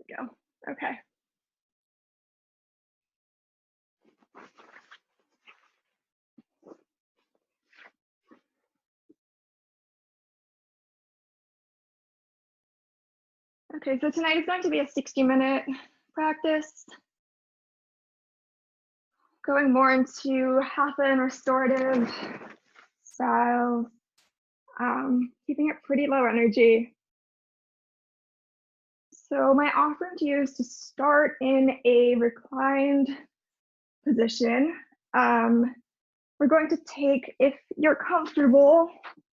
we go. Okay. Okay, so tonight is going to be a 60-minute practice, going more into hatha and restorative styles, keeping it pretty low energy. So my offering to you is to start in a reclined position. We're going to take, if you're comfortable,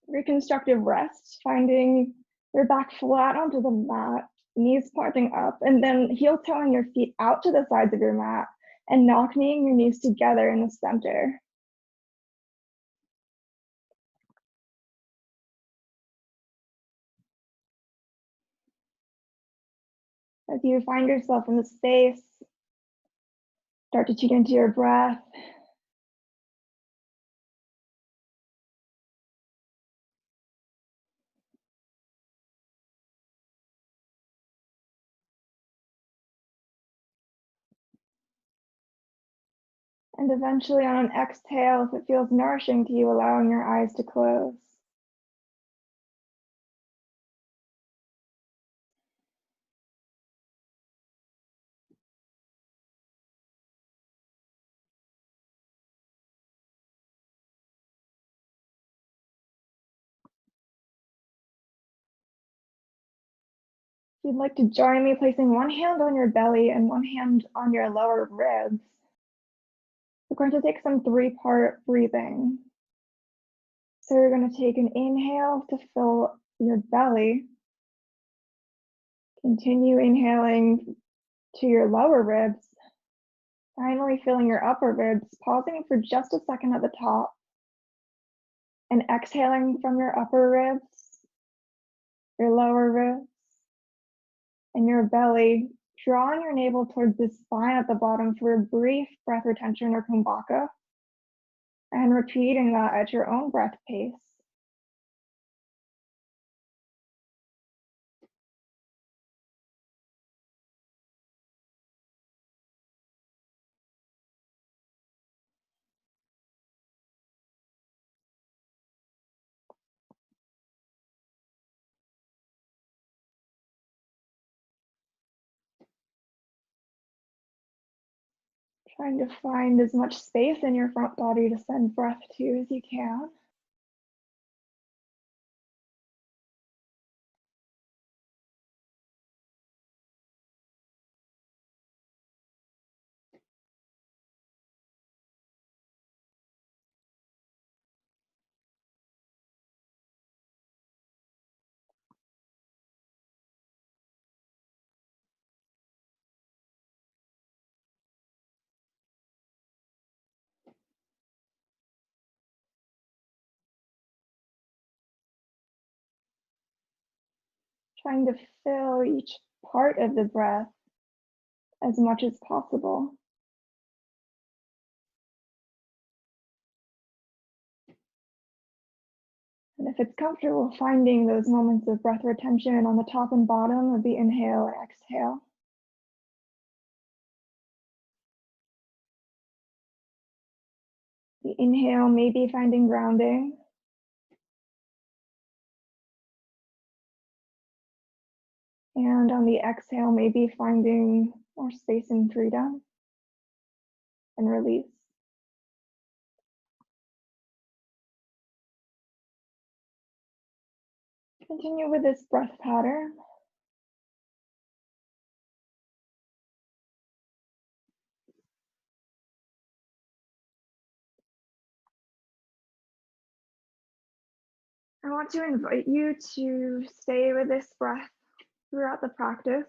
reconstructive rest, finding your back flat onto the mat, knees pointing up, and then heel toeing your feet out to the sides of your mat and knock kneeing your knees together in the center. As you find yourself in the space, start to tune into your breath. And eventually on an exhale, if it feels nourishing to you, allowing your eyes to close. If you'd like to join me, placing one hand on your belly and one hand on your lower ribs, we're going to take some three-part breathing. So you're going to take an inhale to fill your belly. Continue inhaling to your lower ribs. Finally filling your upper ribs, pausing for just a second at the top. And exhaling from your upper ribs, your lower ribs, and your belly, drawing your navel towards the spine at the bottom for a brief breath retention or kumbhaka, and repeating that at your own breath pace. Trying to find as much space in your front body to send breath to as you can. Trying to fill each part of the breath as much as possible. And if it's comfortable, finding those moments of breath retention on the top and bottom of the inhale and exhale. The inhale, maybe finding grounding. And on the exhale, maybe finding more space and freedom and release. Continue with this breath pattern. I want to invite you to stay with this breath throughout the practice.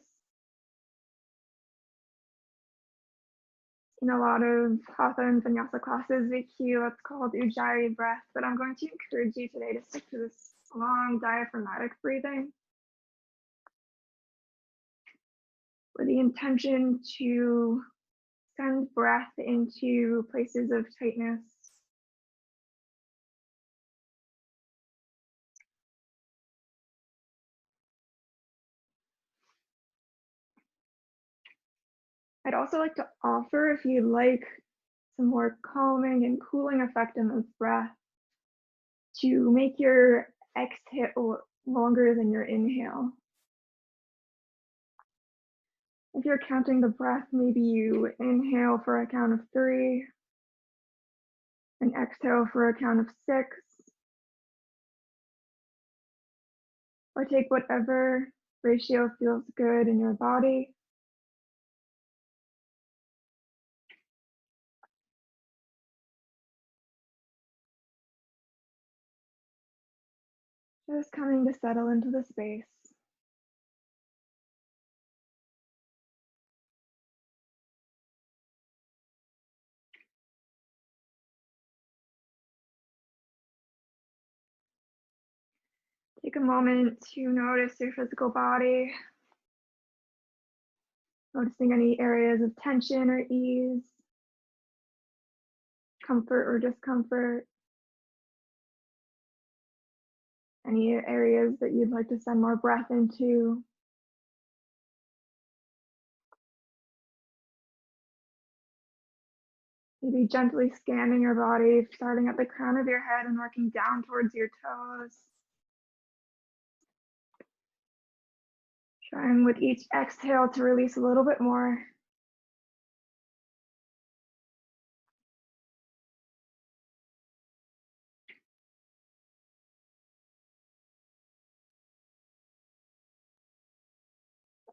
In a lot of hatha and vinyasa classes, we cue what's called ujjayi breath, but I'm going to encourage you today to stick to this long diaphragmatic breathing with the intention to send breath into places of tightness. I'd also like to offer, if you'd like some more calming and cooling effect in this breath, to make your exhale longer than your inhale. If you're counting the breath, maybe you inhale for a count of 3 and exhale for a count of 6, or take whatever ratio feels good in your body. Just coming to settle into the space. Take a moment to notice your physical body, noticing any areas of tension or ease, comfort or discomfort, any areas that you'd like to send more breath into. Maybe gently scanning your body, starting at the crown of your head and working down towards your toes. Trying with each exhale to release a little bit more.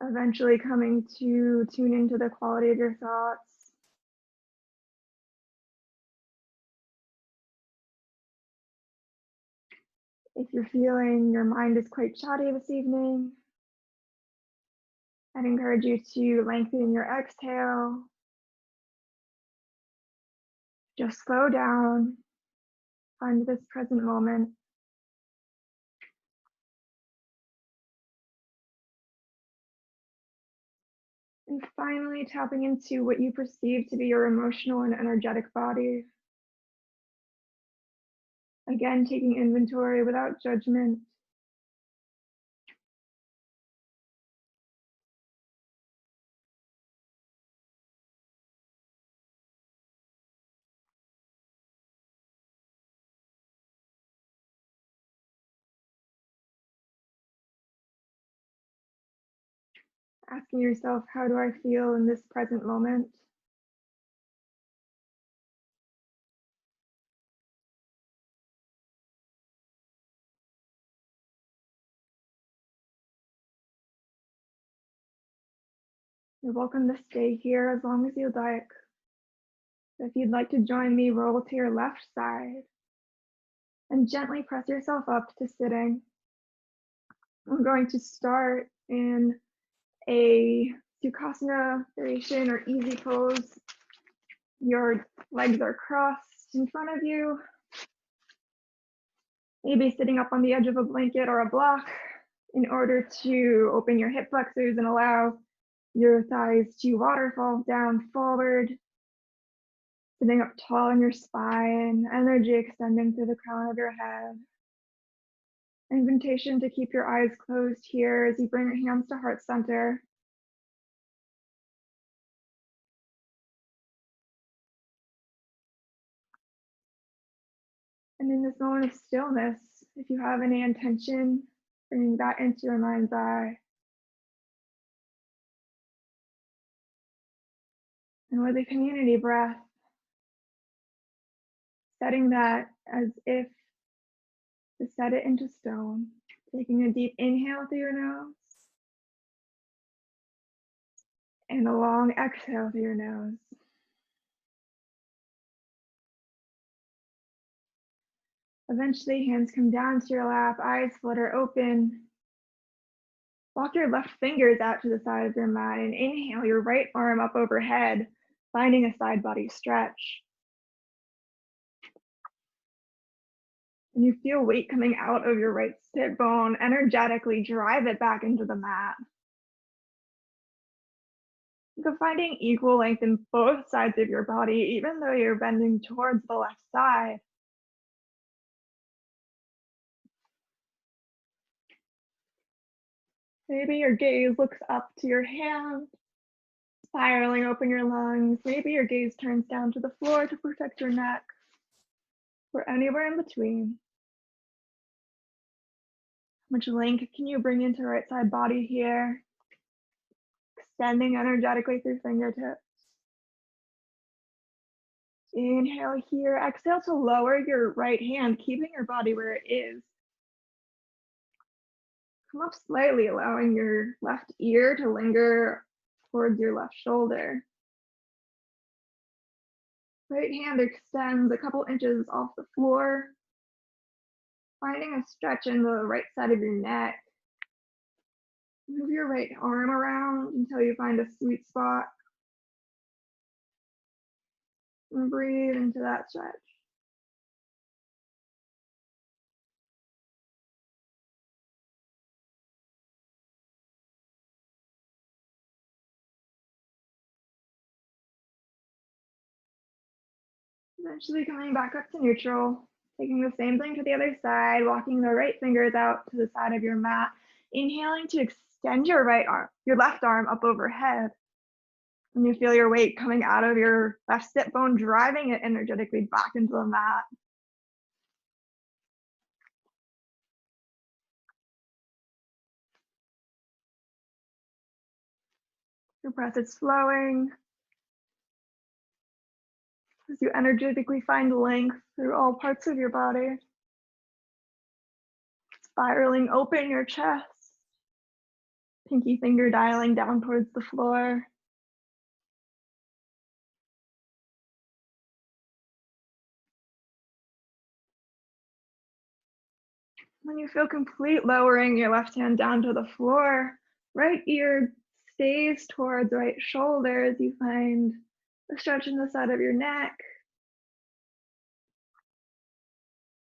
Eventually coming to tune into the quality of your thoughts. If you're feeling your mind is quite chatty this evening, I'd encourage you to lengthen your exhale. Just slow down, find this present moment. And finally, tapping into what you perceive to be your emotional and energetic body. Again, taking inventory without judgment. Asking yourself, how do I feel in this present moment? You're welcome to stay here as long as you'd like. If you'd like to join me, roll to your left side and gently press yourself up to sitting. I'm going to start in a Sukhasana variation or easy pose. Your legs are crossed in front of you, maybe sitting up on the edge of a blanket or a block in order to open your hip flexors and allow your thighs to waterfall down forward, sitting up tall in your spine, energy extending through the crown of your head. Invitation to keep your eyes closed here as you bring your hands to heart center. And in this moment of stillness, if you have any intention, bringing that into your mind's eye. And with a community breath, setting that as if to set it into stone, taking a deep inhale through your nose and a long exhale through your nose. Eventually, hands come down to your lap, eyes flutter open. Walk your left fingers out to the side of your mat and inhale your right arm up overhead, finding a side body stretch. And you feel weight coming out of your right sit bone, energetically drive it back into the mat. You're finding equal length in both sides of your body, even though you're bending towards the left side. Maybe your gaze looks up to your hand, Spiraling open your lungs. Maybe your gaze turns down to the floor to protect your neck, or anywhere in between. How much length can you bring into right side body here? Extending energetically through fingertips. Inhale here. Exhale to lower your right hand, keeping your body where it is. Come up slightly, allowing your left ear to linger towards your left shoulder. Right hand extends a couple inches off the floor, finding a stretch in the right side of your neck. Move your right arm around until you find a sweet spot. And breathe into that stretch. Eventually coming back up to neutral, taking the same thing to the other side, walking the right fingers out to the side of your mat, inhaling to extend your left arm up overhead. And you feel your weight coming out of your left sit bone, driving it energetically back into the mat. Your breath is flowing as you energetically find length through all parts of your body. Spiraling open your chest, pinky finger dialing down towards the floor. When you feel complete, lowering your left hand down to the floor, right ear stays towards right shoulder as you find a stretch in the side of your neck.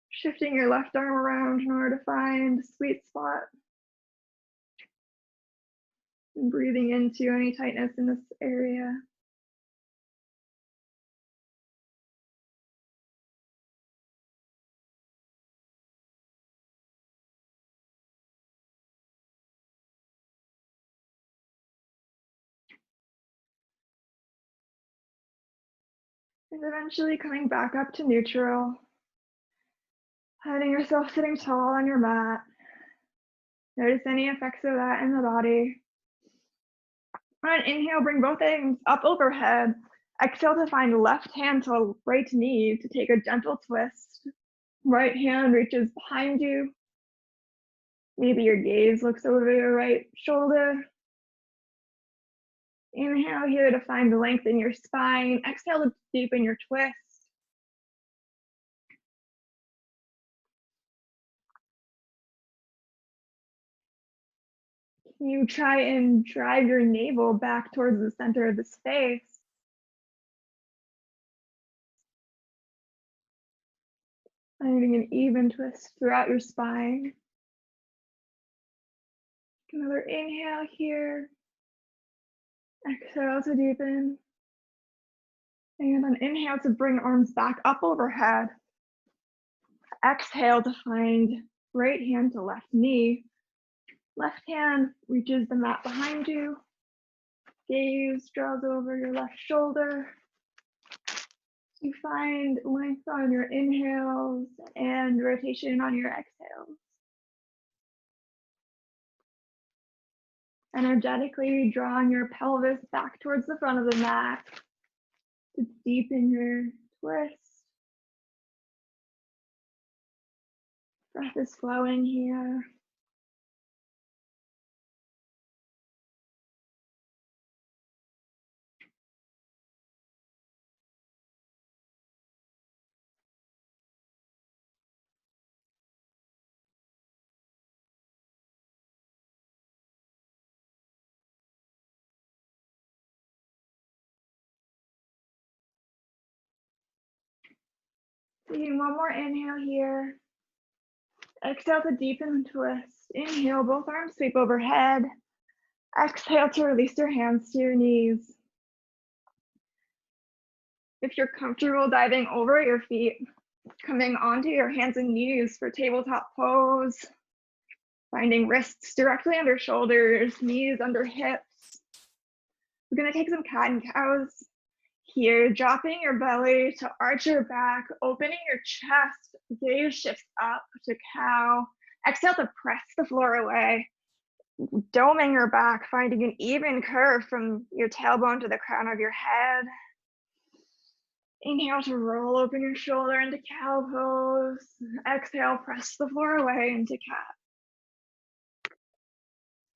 Shifting your left arm around in order to find a sweet spot. And breathing into any tightness in this area. And eventually coming back up to neutral. Finding yourself sitting tall on your mat. Notice any effects of that in the body. On an inhale, bring both arms up overhead. Exhale to find left hand to right knee to take a gentle twist. Right hand reaches behind you. Maybe your gaze looks over your right shoulder. Inhale here to find the length in your spine. Exhale to deepen your twist. You try and drive your navel back towards the center of the space. Finding an even twist throughout your spine. Another inhale here. Exhale to deepen. And an inhale to bring arms back up overhead. Exhale to find right hand to left knee. Left hand reaches the mat behind you. Gaze draws over your left shoulder. You find length on your inhales and rotation on your exhales. Energetically drawing your pelvis back towards the front of the mat to deepen your twist. Breath is flowing here. Taking one more inhale here. Exhale to deepen and twist. Inhale, both arms sweep overhead. Exhale to release your hands to your knees. If you're comfortable diving over your feet, coming onto your hands and knees for tabletop pose, finding wrists directly under shoulders, knees under hips. We're gonna take some cat and cows here, dropping your belly to arch your back, opening your chest, gaze shifts up to cow. Exhale to press the floor away, doming your back, finding an even curve from your tailbone to the crown of your head. Inhale to roll open your shoulder into cow pose. Exhale, press the floor away into cat.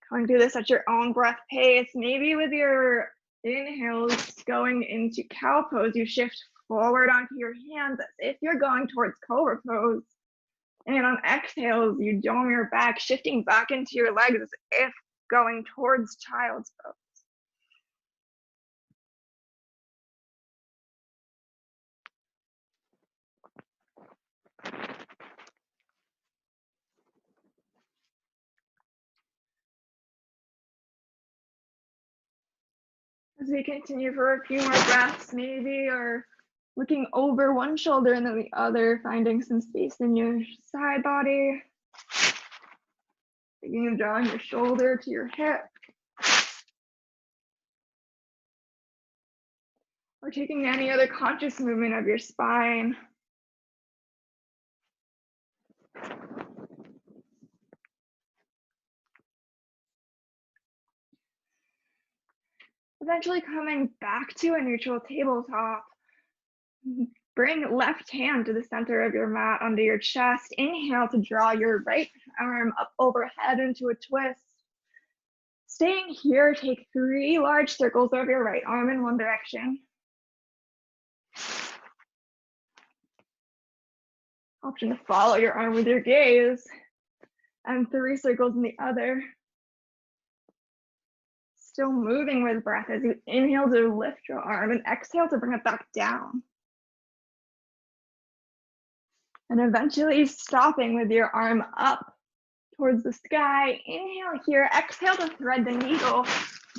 Going through this at your own breath pace. Maybe with your inhales going into cow pose, you shift forward onto your hands as if you're going towards cobra pose. And on exhales, you dome your back, shifting back into your legs as if going towards child's pose. As we continue for a few more breaths, maybe, or looking over one shoulder and then the other, finding some space in your side body. Thinking of drawing your shoulder to your hip. Or taking any other conscious movement of your spine. Eventually coming back to a neutral tabletop. Bring left hand to the center of your mat under your chest. Inhale to draw your right arm up overhead into a twist. Staying here, take 3 large circles of your right arm in one direction. Option to follow your arm with your gaze. And 3 circles in the other. Still moving with breath as you inhale to lift your arm and exhale to bring it back down. And eventually stopping with your arm up towards the sky. Inhale here, exhale to thread the needle.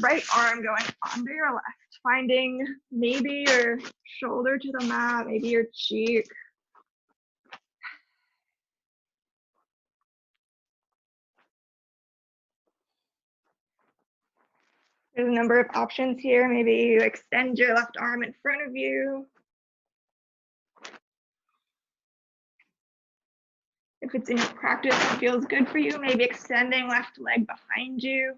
Right arm going under your left, finding maybe your shoulder to the mat, maybe your cheek. There's a number of options here. Maybe you extend your left arm in front of you. If it's in your practice and feels good for you, maybe extending left leg behind you.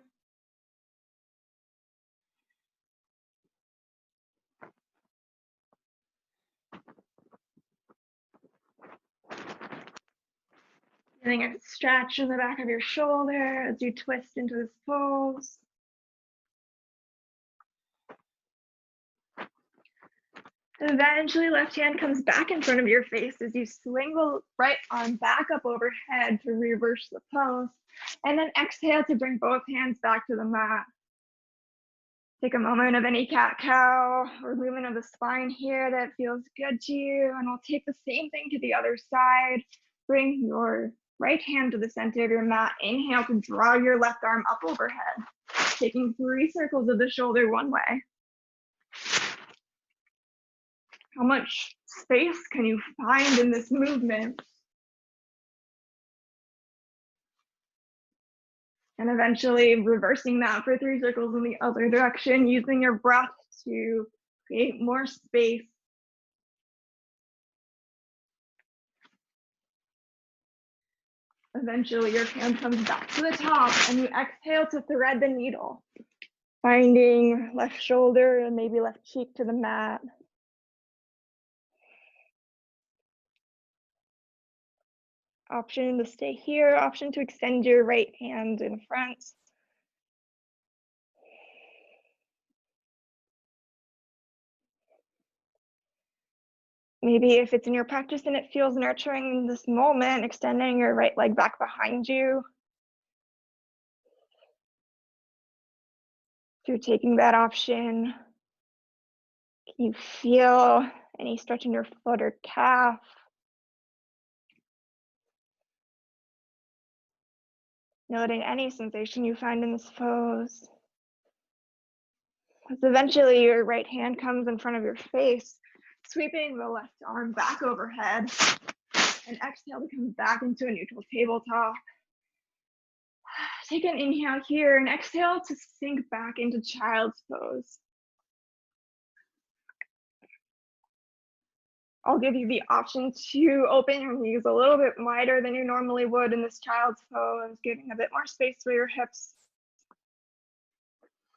Getting a stretch in the back of your shoulder as you twist into this pose. Eventually, left hand comes back in front of your face as you swing the right arm back up overhead to reverse the pose. And then exhale to bring both hands back to the mat. Take a moment of any cat-cow or movement of the spine here that feels good to you. And we'll take the same thing to the other side. Bring your right hand to the center of your mat. Inhale to draw your left arm up overhead. Taking 3 circles of the shoulder one way. How much space can you find in this movement? And eventually reversing that for 3 circles in the other direction, using your breath to create more space. Eventually your hand comes back to the top and you exhale to thread the needle. Finding left shoulder and maybe left cheek to the mat. Option to stay here, option to extend your right hand in front. Maybe if it's in your practice and it feels nurturing in this moment, extending your right leg back behind you. If you're taking that option, can you feel any stretch in your foot or calf? Noting any sensation you find in this pose. As eventually your right hand comes in front of your face, sweeping the left arm back overhead, and exhale to come back into a neutral tabletop. Take an inhale here and exhale to sink back into child's pose. I'll give you the option to open your knees a little bit wider than you normally would in this child's pose, giving a bit more space for your hips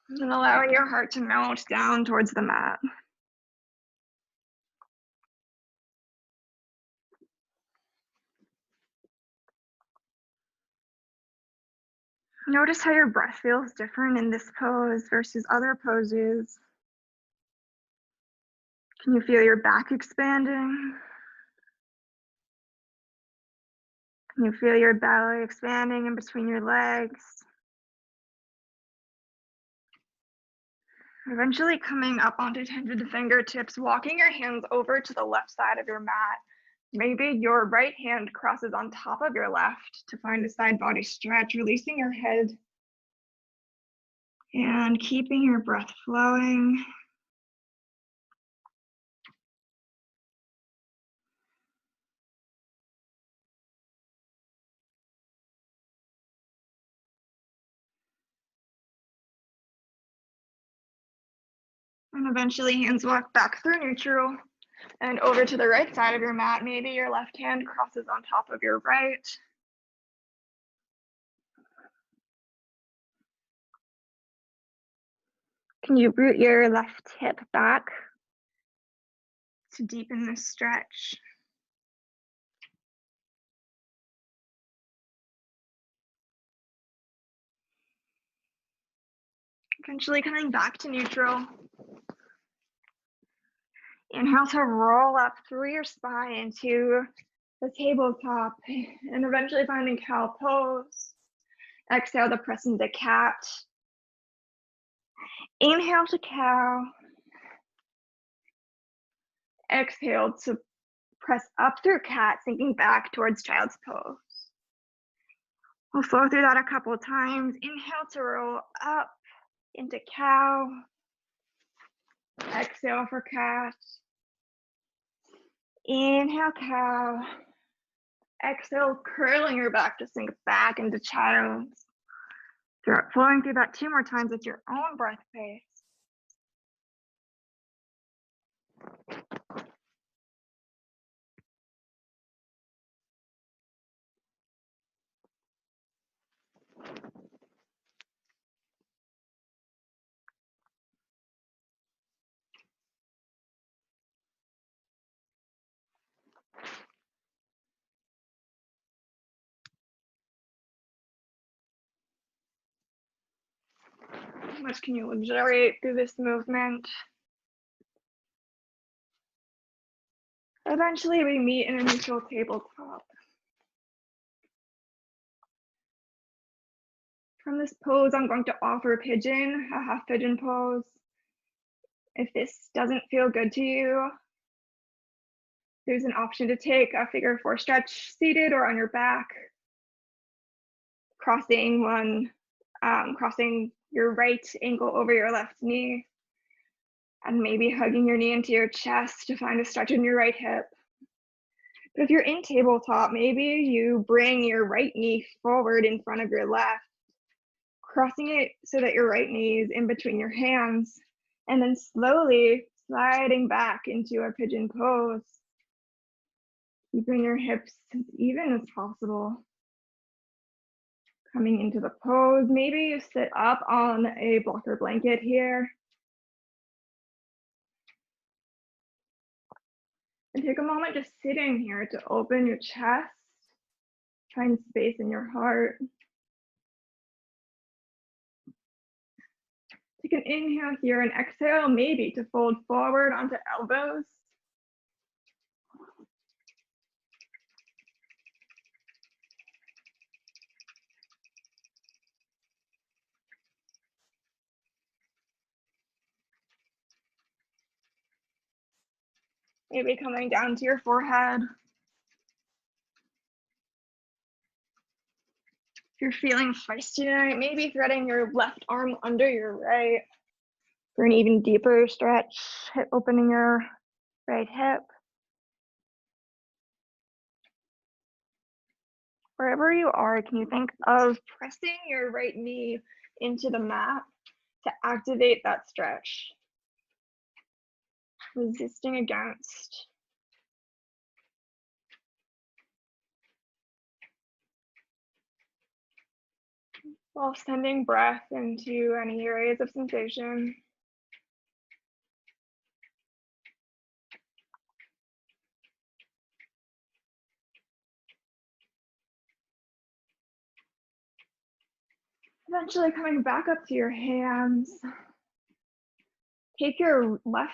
and allowing your heart to melt down towards the mat. Notice how your breath feels different in this pose versus other poses. Can you feel your back expanding? Can you feel your belly expanding in between your legs? Eventually coming up onto the fingertips, walking your hands over to the left side of your mat. Maybe your right hand crosses on top of your left to find a side body stretch, releasing your head and keeping your breath flowing. And eventually hands walk back through neutral and over to the right side of your mat. Maybe your left hand crosses on top of your right. Can you root your left hip back to deepen the stretch? Eventually coming back to neutral. Inhale to roll up through your spine to the tabletop and eventually finding cow pose. Exhale to press into cat. Inhale to cow. Exhale to press up through cat, sinking back towards child's pose. We'll flow through that a couple of times. Inhale to roll up into cow. Exhale for cat. Inhale, cow. Exhale, curling your back to sink back into child's. Flowing through that 2 more times at your own breath pace. How much can you luxuriate through this movement? Eventually, we meet in a neutral tabletop. From this pose, I'm going to offer pigeon, a half pigeon pose. If this doesn't feel good to you, there's an option to take a figure 4 stretch seated or on your back, crossing your right ankle over your left knee, and maybe hugging your knee into your chest to find a stretch in your right hip. But if you're in tabletop, maybe you bring your right knee forward in front of your left, crossing it so that your right knee is in between your hands, and then slowly sliding back into a pigeon pose. Keeping your hips as even as possible. Coming into the pose, maybe you sit up on a blocker blanket here. And take a moment just sitting here to open your chest, find space in your heart. Take an inhale here and exhale, maybe to fold forward onto elbows. Maybe coming down to your forehead. If you're feeling feisty tonight, maybe threading your left arm under your right for an even deeper stretch, opening your right hip. Wherever you are, can you think of pressing your right knee into the mat to activate that stretch? Resisting against. While sending breath into any areas of sensation. Eventually coming back up to your hands. Take your left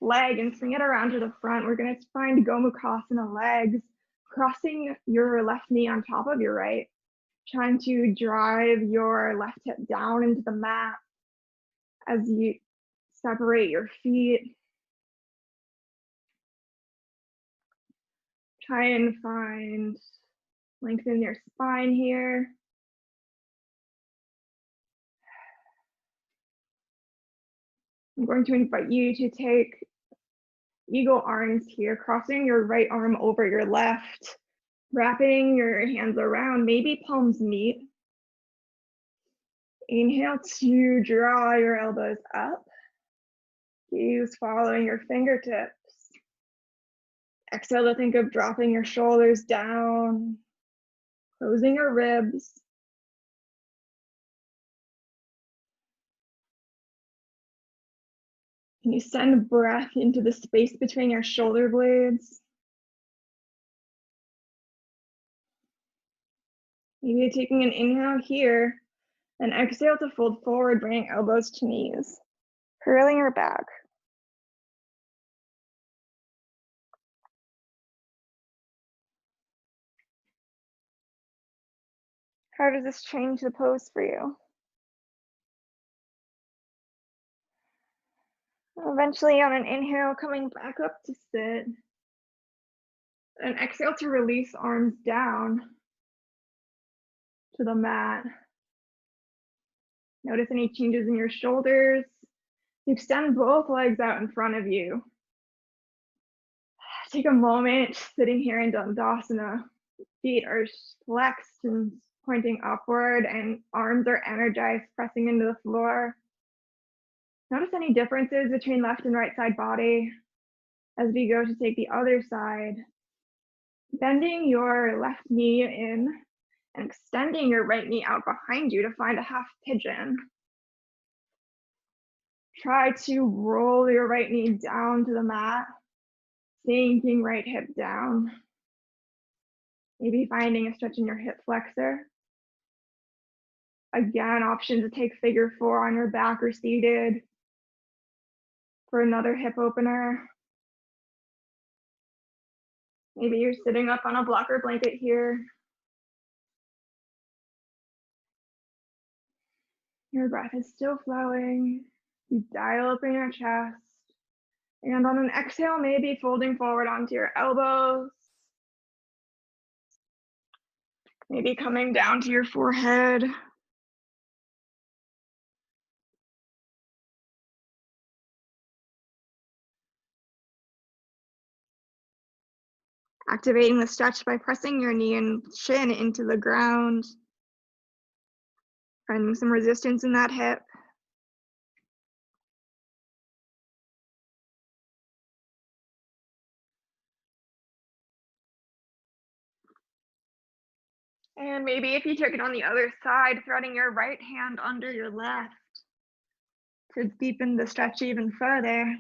leg and swing it around to the front. We're going to find Gomukhasana legs, crossing your left knee on top of your right, trying to drive your left hip down into the mat as you separate your feet. Try and lengthen your spine here. I'm going to invite you to take eagle arms here, crossing your right arm over your left, wrapping your hands around, maybe palms meet. Inhale to draw your elbows up. Use following your fingertips. Exhale to think of dropping your shoulders down, closing your ribs. Can you send breath into the space between your shoulder blades? Maybe taking an inhale here, and exhale to fold forward, bringing elbows to knees, curling your back. How does this change the pose for you? Eventually on an inhale, coming back up to sit. And exhale to release arms down to the mat. Notice any changes in your shoulders. Extend both legs out in front of you. Take a moment sitting here in Dandasana. Feet are flexed and pointing upward, and arms are energized, pressing into the floor. Notice any differences between left and right side body as we go to take the other side. Bending your left knee in and extending your right knee out behind you to find a half pigeon. Try to roll your right knee down to the mat, sinking right hip down. Maybe finding a stretch in your hip flexor. Again, option to take figure 4 on your back or seated for another hip opener. Maybe you're sitting up on a blocker blanket here. Your breath is still flowing. You dial up in your chest. And on an exhale, maybe folding forward onto your elbows. Maybe coming down to your forehead. Activating the stretch by pressing your knee and shin into the ground. Finding some resistance in that hip. And maybe if you took it on the other side, threading your right hand under your left to deepen the stretch even further.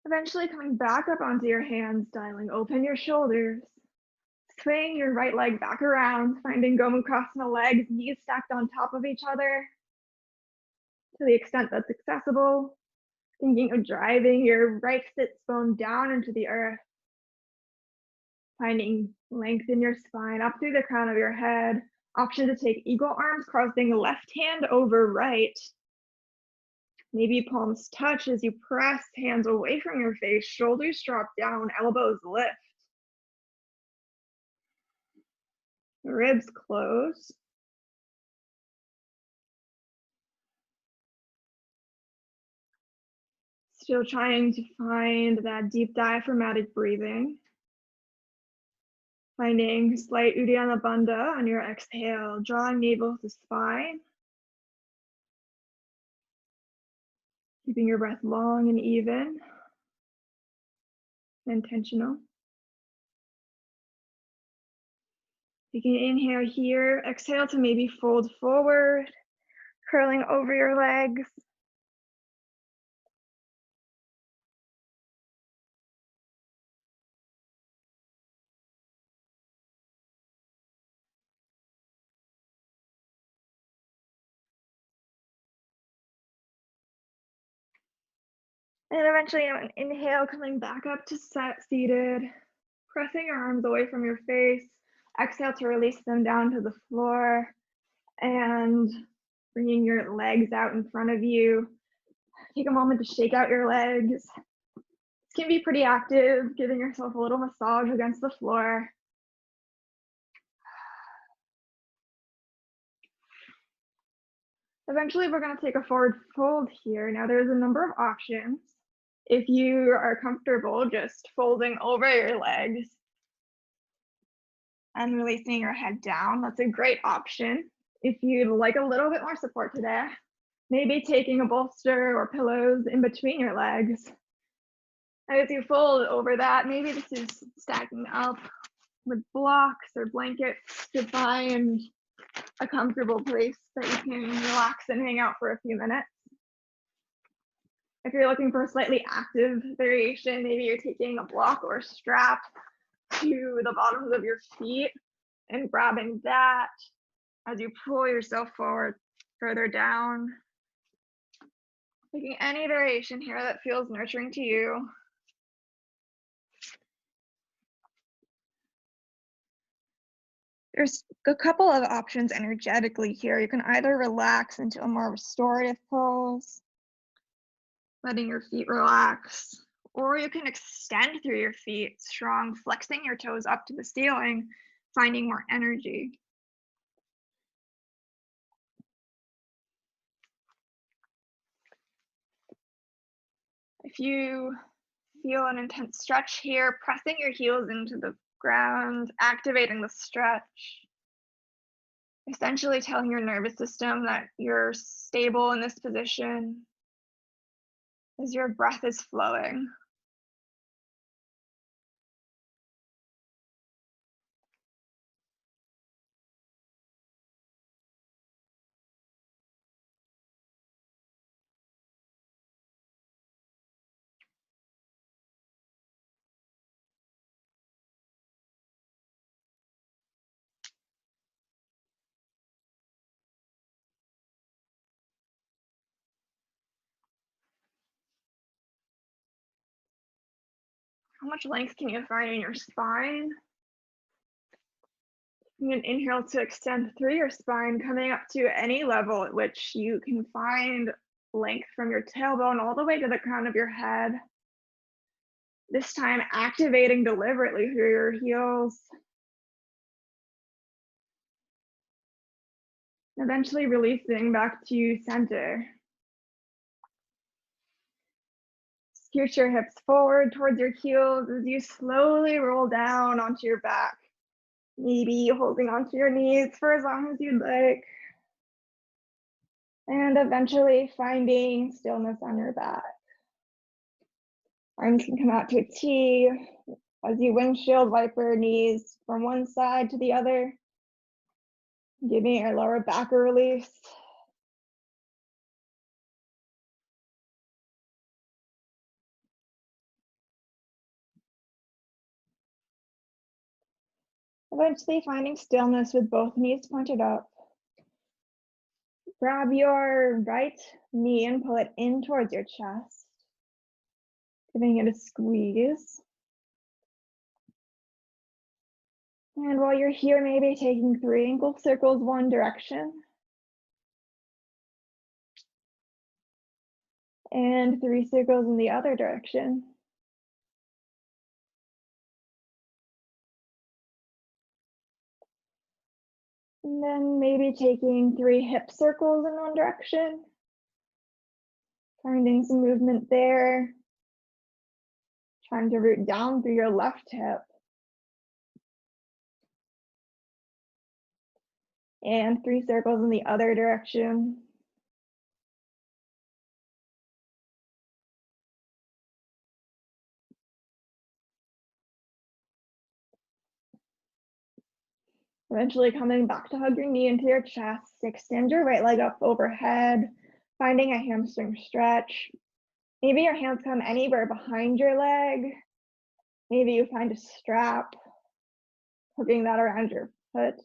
Eventually coming back up onto your hands, dialing open your shoulders. Swing your right leg back around, finding Gomukhasana legs, knees stacked on top of each other to the extent that's accessible. Thinking of driving your right sits bone down into the earth. Finding length in your spine up through the crown of your head. Option to take eagle arms, crossing left hand over right. Maybe palms touch as you press hands away from your face, shoulders drop down, elbows lift. The ribs close. Still trying to find that deep diaphragmatic breathing. Finding slight Uddiyana Bandha on your exhale, drawing navel to spine. Keeping your breath long and even, intentional. You can inhale here, exhale to maybe fold forward, curling over your legs. And eventually an inhale, coming back up to seated, pressing your arms away from your face. Exhale to release them down to the floor and bringing your legs out in front of you. Take a moment to shake out your legs. This can be pretty active, giving yourself a little massage against the floor. Eventually, we're going to take a forward fold here. Now, there's a number of options. If you are comfortable just folding over your legs and releasing your head down, that's a great option. If you'd like a little bit more support today, maybe taking a bolster or pillows in between your legs. And as you fold over that, maybe this is stacking up with blocks or blankets to find a comfortable place that you can relax and hang out for a few minutes. If you're looking for a slightly active variation, maybe you're taking a block or a strap to the bottoms of your feet and grabbing that as you pull yourself forward, further down. Taking any variation here that feels nurturing to you. There's a couple of options energetically here. You can either relax into a more restorative pose, letting your feet relax, or you can extend through your feet, strong, flexing your toes up to the ceiling, finding more energy. If you feel an intense stretch here, pressing your heels into the ground, activating the stretch, essentially telling your nervous system that you're stable in this position as your breath is flowing. How much length can you find in your spine? You can inhale to extend through your spine, coming up to any level at which you can find length from your tailbone all the way to the crown of your head. This time, activating deliberately through your heels. Eventually releasing back to center. Scoot your hips forward towards your heels as you slowly roll down onto your back. Maybe holding onto your knees for as long as you'd like. And eventually finding stillness on your back. Arms can come out to a T as you windshield wiper knees from one side to the other, giving your lower back a release. Eventually finding stillness with both knees pointed up. Grab your right knee and pull it in towards your chest, giving it a squeeze. And while you're here, maybe taking 3 ankle circles one direction. And 3 circles in the other direction. And then maybe taking 3 hip circles in one direction, finding some movement there, trying to root down through your left hip. And 3 circles in the other direction. Eventually coming back to hug your knee into your chest, extend your right leg up overhead, finding a hamstring stretch. Maybe your hands come anywhere behind your leg. Maybe you find a strap, hooking that around your foot.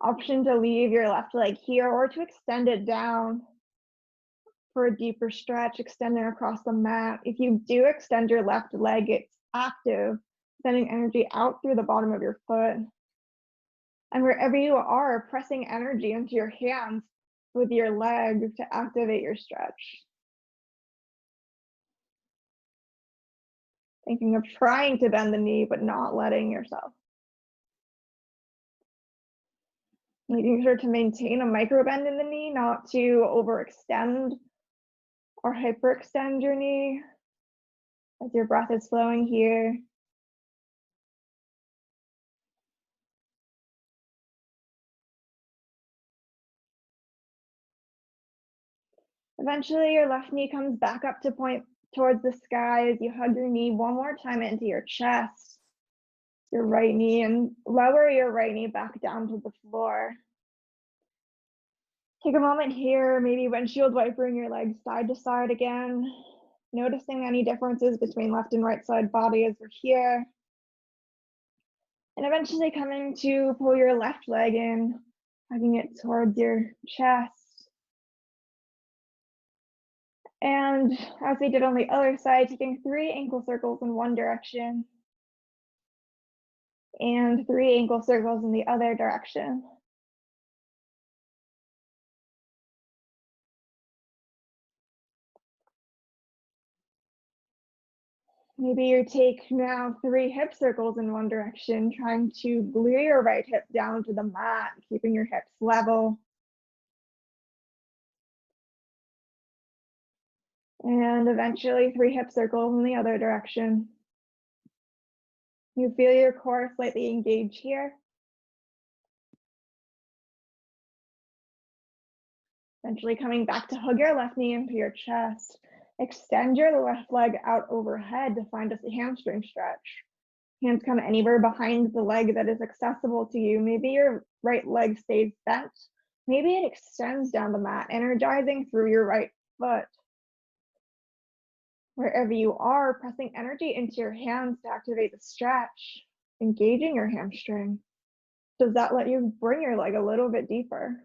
Option to leave your left leg here or to extend it down for a deeper stretch, extending across the mat. If you do extend your left leg, it's active, sending energy out through the bottom of your foot. And wherever you are, pressing energy into your hands with your leg to activate your stretch. Thinking of trying to bend the knee, but not letting yourself. Making sure to maintain a micro bend in the knee, not to overextend or hyperextend your knee as your breath is flowing here. Eventually, your left knee comes back up to point towards the sky as you hug your knee one more time into your chest, your right knee, and lower your right knee back down to the floor. Take a moment here, maybe windshield wipering your legs side to side again, noticing any differences between left and right side body as we're here. And eventually coming to pull your left leg in, hugging it towards your chest. And as we did on the other side, taking 3 ankle circles in one direction and 3 ankle circles in the other direction. Maybe you take now 3 hip circles in one direction, trying to glue your right hip down to the mat, keeping your hips level. And eventually 3 hip circles in the other direction. You feel your core slightly engage here. Eventually coming back to hug your left knee into your chest. Extend your left leg out overhead to find a hamstring stretch. Hands come anywhere behind the leg that is accessible to you. Maybe your right leg stays bent. Maybe it extends down the mat, energizing through your right foot. Wherever you are, pressing energy into your hands to activate the stretch, engaging your hamstring. Does that let you bring your leg a little bit deeper?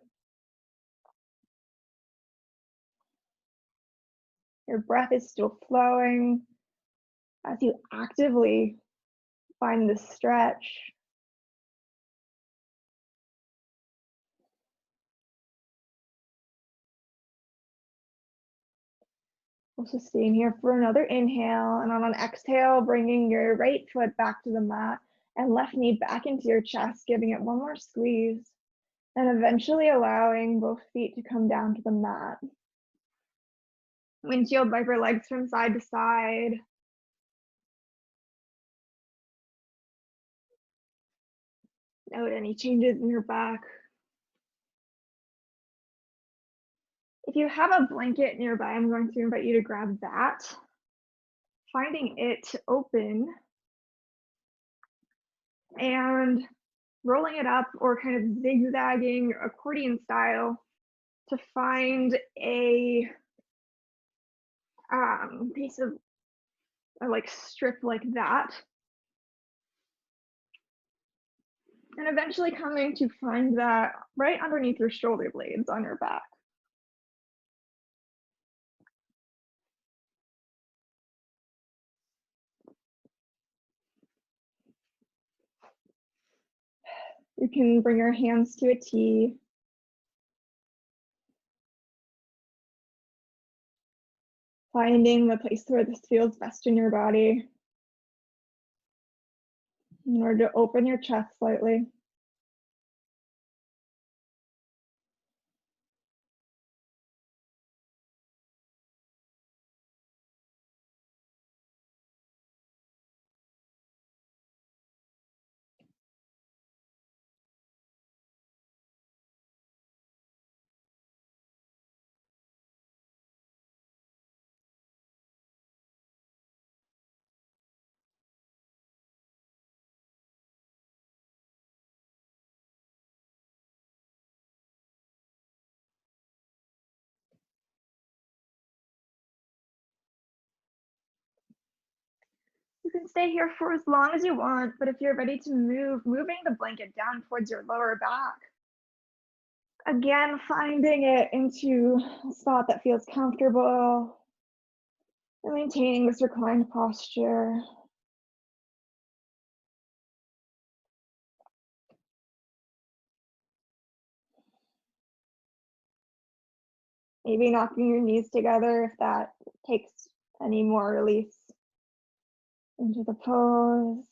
Your breath is still flowing as you actively find this stretch. Also staying here for another inhale, and on an exhale, bringing your right foot back to the mat and left knee back into your chest, giving it one more squeeze, and eventually allowing both feet to come down to the mat. Windshield wiper legs from side to side. Note any changes in your back. If you have a blanket nearby, I'm going to invite you to grab that. Finding it open and rolling it up or kind of zigzagging accordion style to find a piece of like strip like that. And eventually coming to find that right underneath your shoulder blades on your back. You can bring your hands to a T. Finding the place where this feels best in your body in order to open your chest slightly. You can stay here for as long as you want, but if you're ready to move, moving the blanket down towards your lower back. Again, finding it into a spot that feels comfortable and maintaining this reclined posture. Maybe knocking your knees together if that takes any more release into the pose.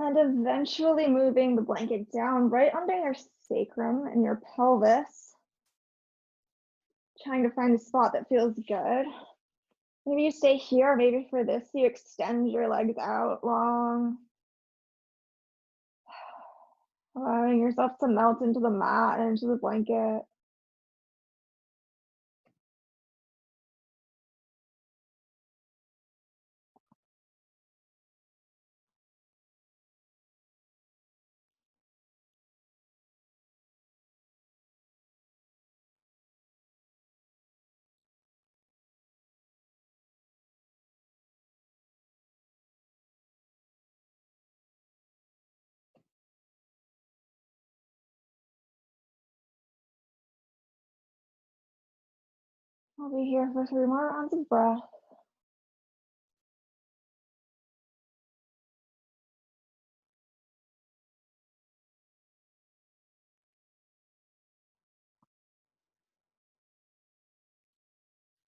And eventually moving the blanket down right under your sacrum and your pelvis. Trying to find a spot that feels good. Maybe you stay here, maybe for this you extend your legs out long. Allowing yourself to melt into the mat and into the blanket. I'll be here for 3 more rounds of breath.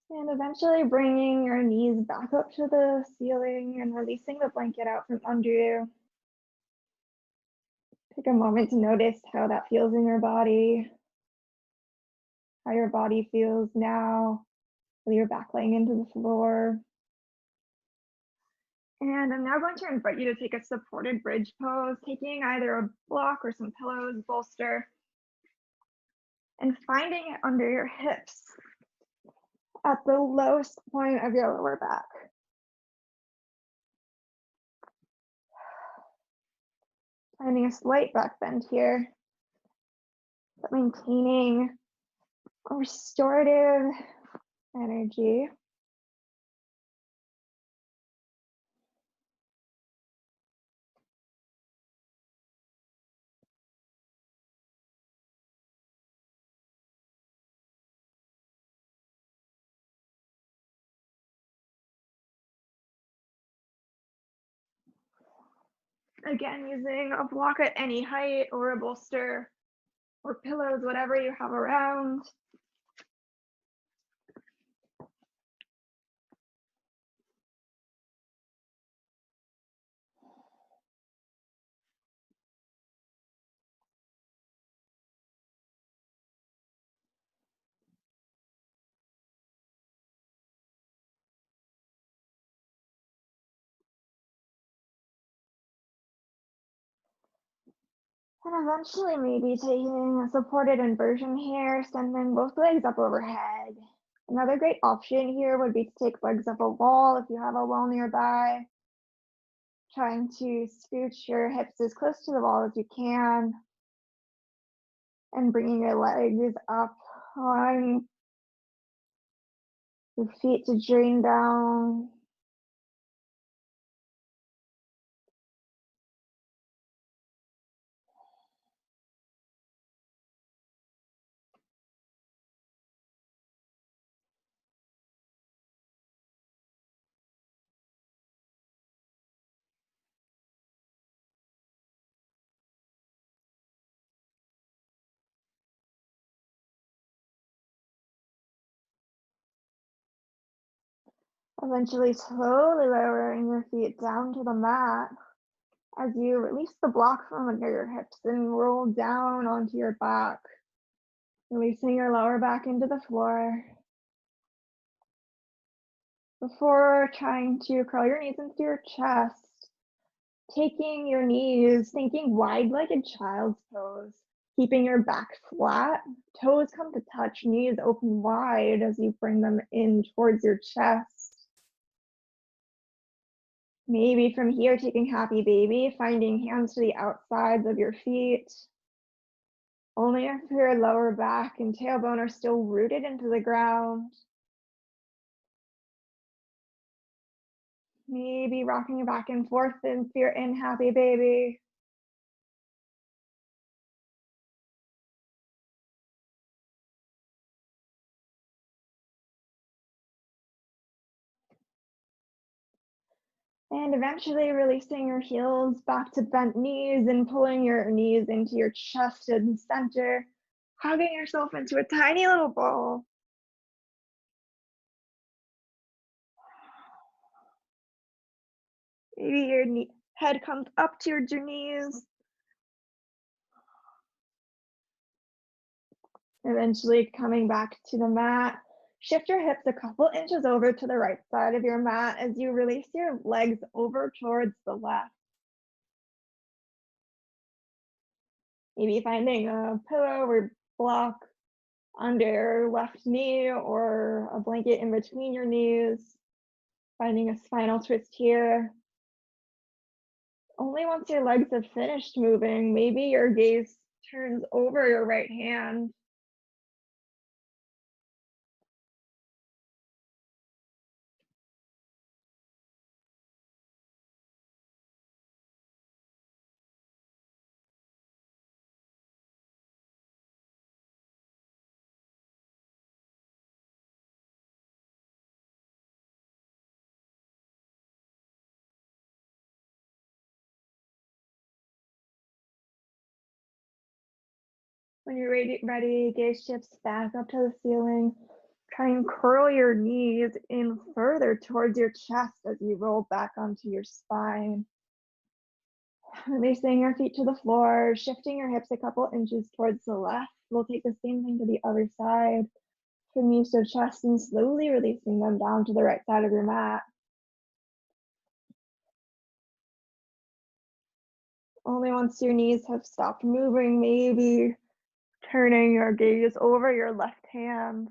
And eventually bringing your knees back up to the ceiling and releasing the blanket out from under you. Take a moment to notice how that feels in your body, how your body feels now, with your back laying into the floor. And I'm now going to invite you to take a supported bridge pose, taking either a block or some pillows, bolster, and finding it under your hips at the lowest point of your lower back. Finding a slight back bend here, but maintaining a restorative energy. Again, using a block at any height or a bolster or pillows, whatever you have around. And eventually maybe taking a supported inversion here, extending both legs up overhead. Another great option here would be to take legs up a wall if you have a wall nearby. Trying to scooch your hips as close to the wall as you can. And bringing your legs up, allowing your feet to drain down. Eventually slowly lowering your feet down to the mat as you release the block from under your hips and roll down onto your back, releasing your lower back into the floor. Before trying to curl your knees into your chest, taking your knees, thinking wide-legged child's pose, keeping your back flat, toes come to touch, knees open wide as you bring them in towards your chest. Maybe from here, taking happy baby, finding hands to the outsides of your feet. Only if your lower back and tailbone are still rooted into the ground. Maybe rocking back and forth if you're in happy baby. And eventually releasing your heels back to bent knees and pulling your knees into your chest and center, hugging yourself into a tiny little ball. Maybe your head comes up towards your knees. Eventually coming back to the mat. Shift your hips a couple inches over to the right side of your mat as you release your legs over towards the left. Maybe finding a pillow or block under left knee or a blanket in between your knees. Finding a spinal twist here. Only once your legs have finished moving, maybe your gaze turns over your right hand. When you're ready, gaze shifts back up to the ceiling. Try and curl your knees in further towards your chest as you roll back onto your spine. Releasing your feet to the floor, shifting your hips a couple inches towards the left. We'll take the same thing to the other side. From knees to chest and slowly releasing them down to the right side of your mat. Only once your knees have stopped moving, maybe turning your gaze over your left hand.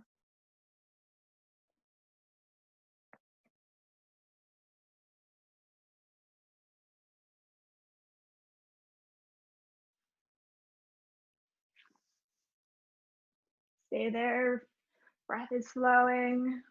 Stay there. Breath is flowing.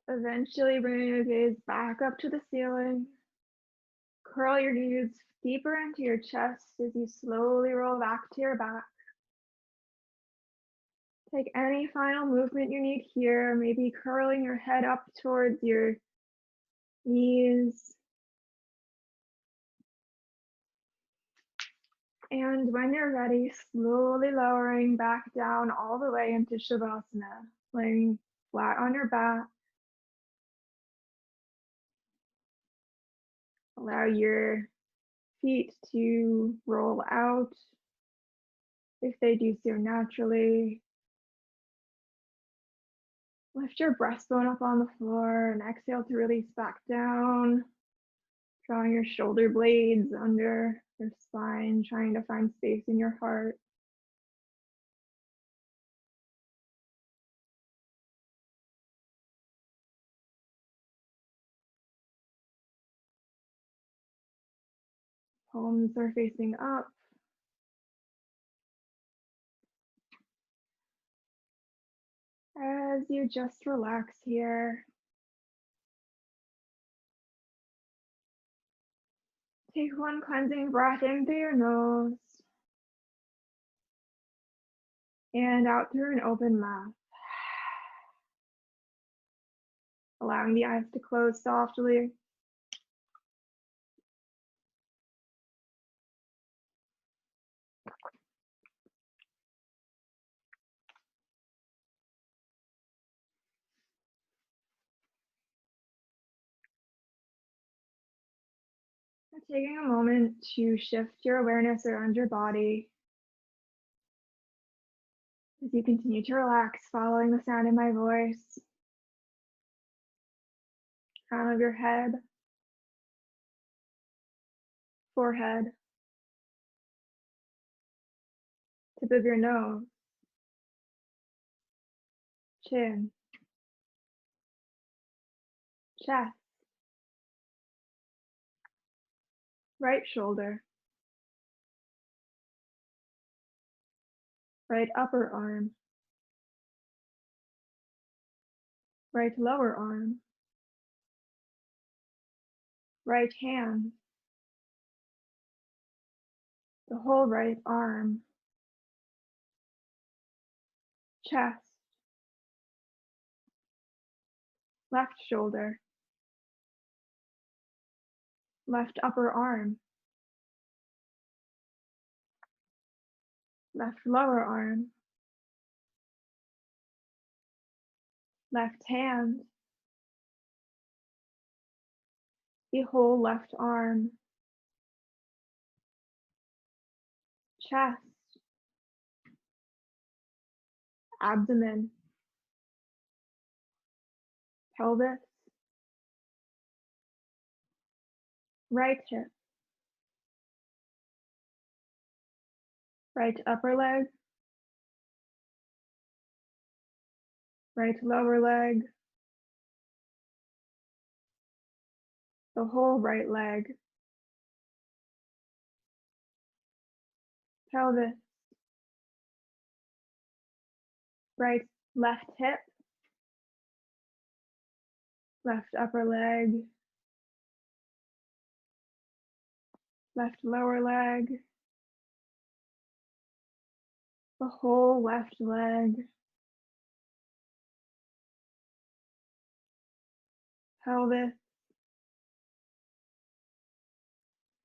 Eventually bringing your gaze back up to the ceiling. Curl your knees deeper into your chest as you slowly roll back to your back. Take any final movement you need here, maybe curling your head up towards your knees. And when you're ready, slowly lowering back down all the way into Shavasana, laying flat on your back. Allow your feet to roll out if they do so naturally. Lift your breastbone up on the floor and exhale to release back down. Drawing your shoulder blades under your spine, trying to find space in your heart. Palms are facing up. As you just relax here, Take one cleansing breath in through your nose and out through an open mouth. Allowing the eyes to close softly. Taking a moment to shift your awareness around your body as you continue to relax, following the sound of my voice. Crown of your head, forehead, tip of your nose, chin, chest, right shoulder, right upper arm, right lower arm, right hand, the whole right arm, chest, left shoulder, left upper arm, left lower arm, left hand, the whole left arm, chest, abdomen, pelvis, right hip, right upper leg, right lower leg, the whole right leg, pelvis, right left hip, left upper leg, left lower leg, the whole left leg, pelvis,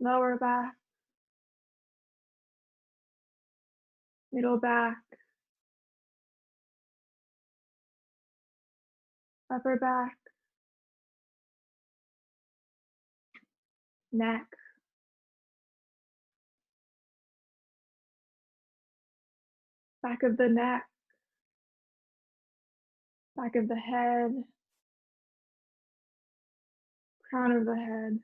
lower back, middle back, upper back, neck, back of the neck, back of the head, crown of the head,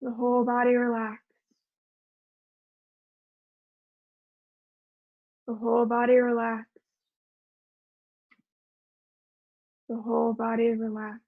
the whole body relaxed, the whole body relaxed, the whole body relaxed.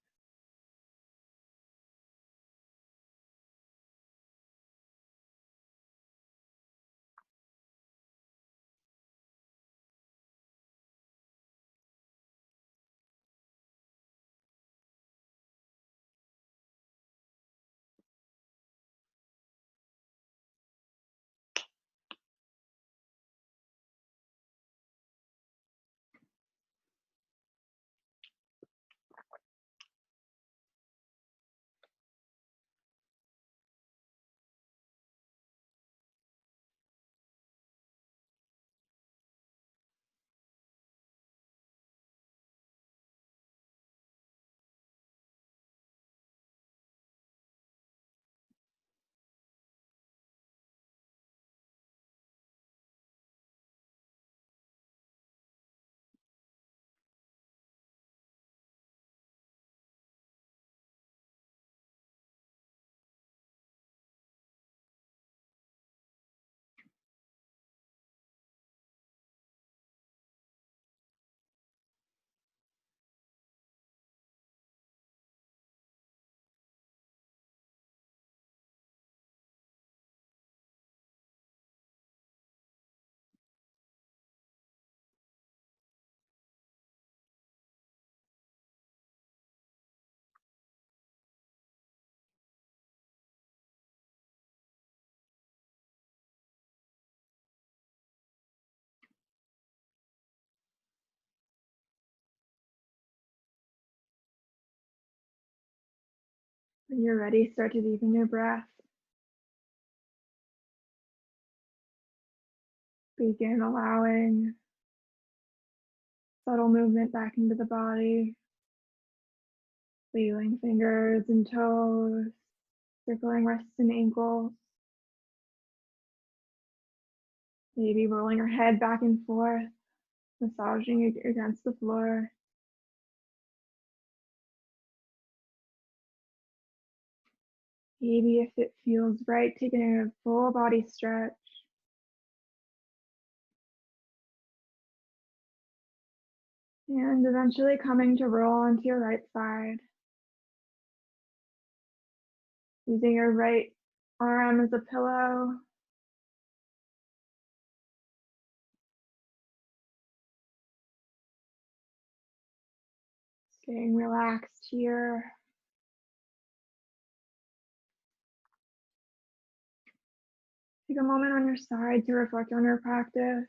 When you're ready, start to deepen your breath. Begin allowing subtle movement back into the body, wheeling fingers and toes, circling wrists and ankles, maybe rolling your head back and forth, massaging it against the floor. Maybe if it feels right, taking a full body stretch. And eventually coming to roll onto your right side. Using your right arm as a pillow. Staying relaxed here. Take a moment on your side to reflect on your practice.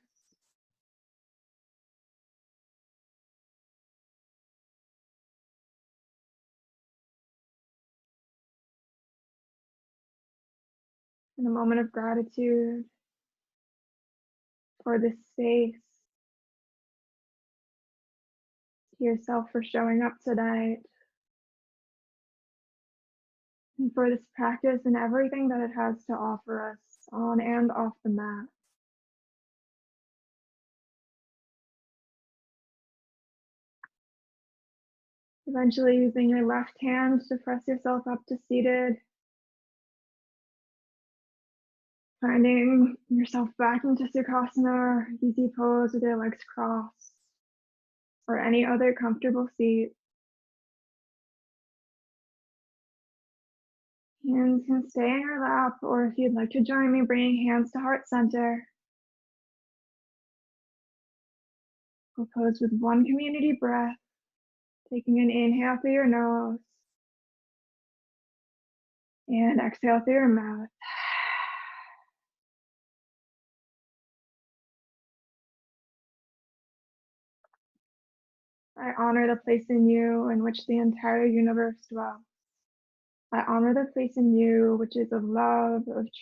And a moment of gratitude for this space, to yourself for showing up tonight, and for this practice and everything that it has to offer us on and off the mat. Eventually using your left hand to press yourself up to seated. Finding yourself back into Sukhasana, easy pose with your legs crossed, or any other comfortable seat. Hands can stay in your lap, or if you'd like to join me, bringing hands to heart center. We'll pose with one community breath, taking an inhale through your nose, and exhale through your mouth. I honor the place in you in which the entire universe dwells. I honor the place in you which is of love, of